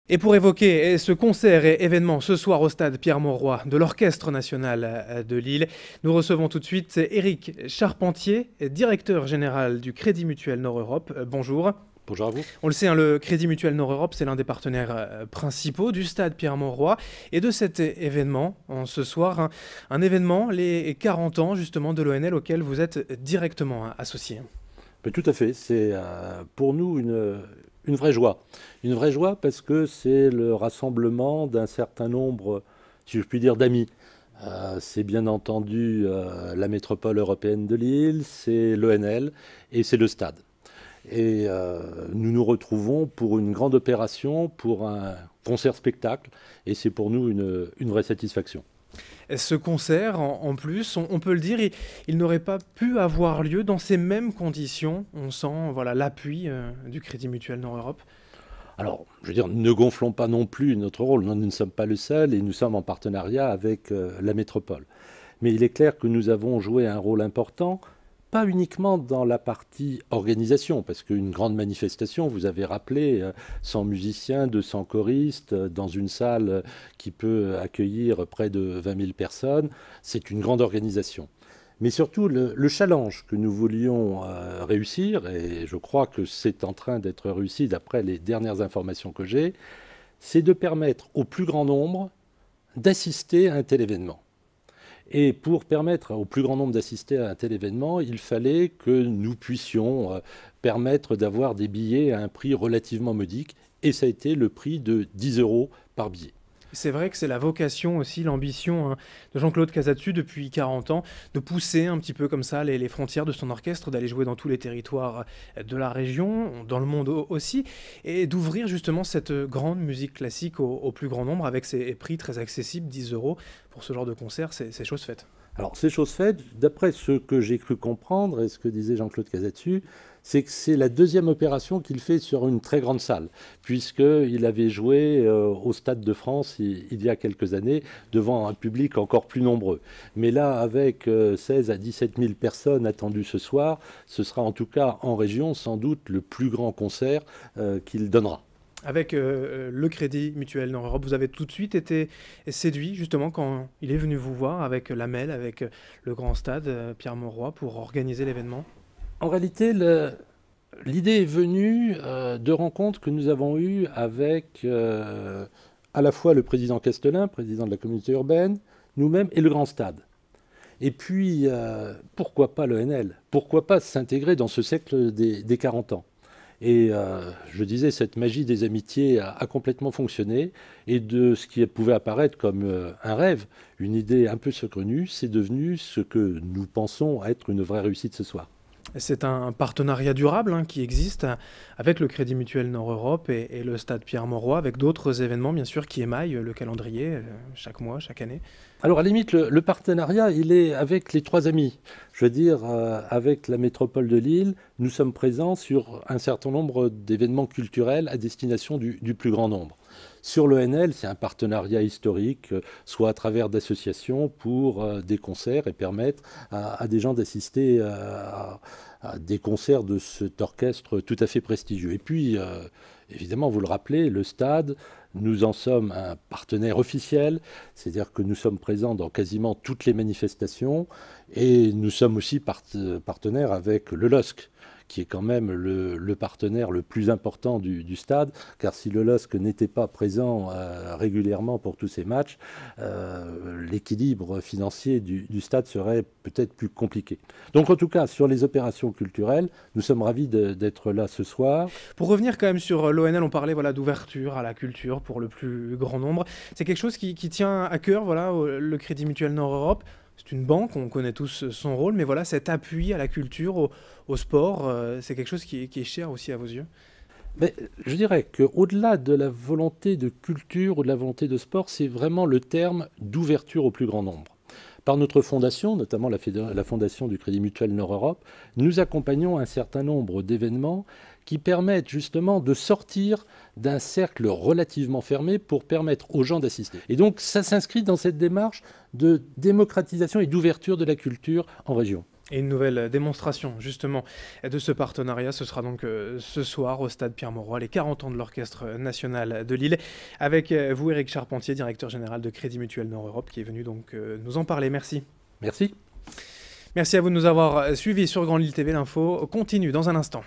Et pour évoquer ce concert et événement ce soir au stade Pierre-Mauroy de l'Orchestre national de Lille, nous recevons tout de suite Éric Charpentier, directeur général du Crédit Mutuel Nord-Europe. Bonjour. Bonjour à vous. On le sait, le Crédit Mutuel Nord-Europe, c'est l'un des partenaires principaux du stade Pierre-Mauroy. Et de cet événement, ce soir, un événement, les 40 ans justement de l'ONL auquel vous êtes directement associé. Mais tout à fait, c'est pour nous une vraie joie. Une vraie joie parce que c'est le rassemblement d'un certain nombre, si je puis dire, d'amis. C'est bien entendu la métropole européenne de Lille, c'est l'ONL et c'est le stade. Et nous nous retrouvons pour une grande opération, pour un concert-spectacle, et c'est pour nous une vraie satisfaction. Ce concert, en plus, on peut le dire, il n'aurait pas pu avoir lieu dans ces mêmes conditions. On sent voilà, l'appui du Crédit Mutuel Nord-Europe. Alors, je veux dire, ne gonflons pas non plus notre rôle. Nous ne sommes pas le seul et nous sommes en partenariat avec la métropole. Mais il est clair que nous avons joué un rôle important, pas uniquement dans la partie organisation, parce qu'une grande manifestation, vous avez rappelé, 100 musiciens, 200 choristes, dans une salle qui peut accueillir près de 20 000 personnes, c'est une grande organisation. Mais surtout, le challenge que nous voulions réussir, et je crois que c'est en train d'être réussi d'après les dernières informations que j'ai, c'est de permettre au plus grand nombre d'assister à un tel événement. Et pour permettre au plus grand nombre d'assister à un tel événement, il fallait que nous puissions permettre d'avoir des billets à un prix relativement modique. Et ça a été le prix de 10 € par billet. C'est vrai que c'est la vocation aussi, l'ambition de Jean-Claude Casatsu depuis 40 ans, de pousser un petit peu comme ça les frontières de son orchestre, d'aller jouer dans tous les territoires de la région, dans le monde aussi, et d'ouvrir justement cette grande musique classique au plus grand nombre avec ses prix très accessibles, 10 € pour ce genre de concert, c'est chose faite. Alors, c'est chose faite, d'après ce que j'ai cru comprendre et ce que disait Jean-Claude Casatsu, c'est que c'est la deuxième opération qu'il fait sur une très grande salle, puisqu'il avait joué au Stade de France il y a quelques années devant un public encore plus nombreux. Mais là, avec 16 à 17 000 personnes attendues ce soir, ce sera en tout cas en région sans doute le plus grand concert qu'il donnera. Avec le Crédit Mutuel Nord-Europe, vous avez tout de suite été séduit justement quand il est venu vous voir avec l'AMEL, avec le grand stade Pierre-Mauroy pour organiser l'événement? En réalité, l'idée est venue de rencontres que nous avons eues avec à la fois le président Castelin, président de la communauté urbaine, nous-mêmes et le grand stade. Et puis, pourquoi pas l'ONL? Pourquoi pas s'intégrer dans ce siècle des 40 ans? Et je disais, cette magie des amitiés a complètement fonctionné. Et de ce qui pouvait apparaître comme un rêve, une idée un peu saugrenue, c'est devenu ce que nous pensons être une vraie réussite ce soir. C'est un partenariat durable qui existe avec le Crédit Mutuel Nord-Europe et le Stade Pierre-Mauroy, avec d'autres événements bien sûr qui émaillent le calendrier chaque mois, chaque année. Alors à la limite, le partenariat, il est avec les trois amis. Je veux dire, avec la métropole de Lille, nous sommes présents sur un certain nombre d'événements culturels à destination du plus grand nombre. Sur l'ONL, c'est un partenariat historique, soit à travers d'associations pour des concerts et permettre à des gens d'assister à des concerts de cet orchestre tout à fait prestigieux. Et puis, évidemment, vous le rappelez, le stade, nous en sommes un partenaire officiel, c'est-à-dire que nous sommes présents dans quasiment toutes les manifestations et nous sommes aussi partenaires avec le LOSC, qui est quand même le partenaire le plus important du stade, car si le LOSC n'était pas présent régulièrement pour tous ces matchs, l'équilibre financier du stade serait peut-être plus compliqué. Donc en tout cas, sur les opérations culturelles, nous sommes ravis d'être là ce soir. Pour revenir quand même sur l'ONL, on parlait voilà, d'ouverture à la culture pour le plus grand nombre. C'est quelque chose qui tient à cœur, voilà, le Crédit Mutuel Nord-Europe. C'est une banque, on connaît tous son rôle, mais voilà, cet appui à la culture, au sport, c'est quelque chose qui est cher aussi à vos yeux? Mais je dirais qu'au-delà de la volonté de culture ou de la volonté de sport, c'est vraiment le terme d'ouverture au plus grand nombre. Par notre fondation, notamment la fondation du Crédit Mutuel Nord-Europe, nous accompagnons un certain nombre d'événements qui permettent justement de sortir d'un cercle relativement fermé pour permettre aux gens d'assister. Et donc ça s'inscrit dans cette démarche de démocratisation et d'ouverture de la culture en région. Et une nouvelle démonstration, justement, de ce partenariat, ce sera donc ce soir au stade Pierre-Mauroy, les 40 ans de l'Orchestre national de Lille, avec vous, Éric Charpentier, directeur général de Crédit Mutuel Nord-Europe, qui est venu donc nous en parler. Merci. Merci. Merci à vous de nous avoir suivis sur Grand Lille TV. L'info continue dans un instant.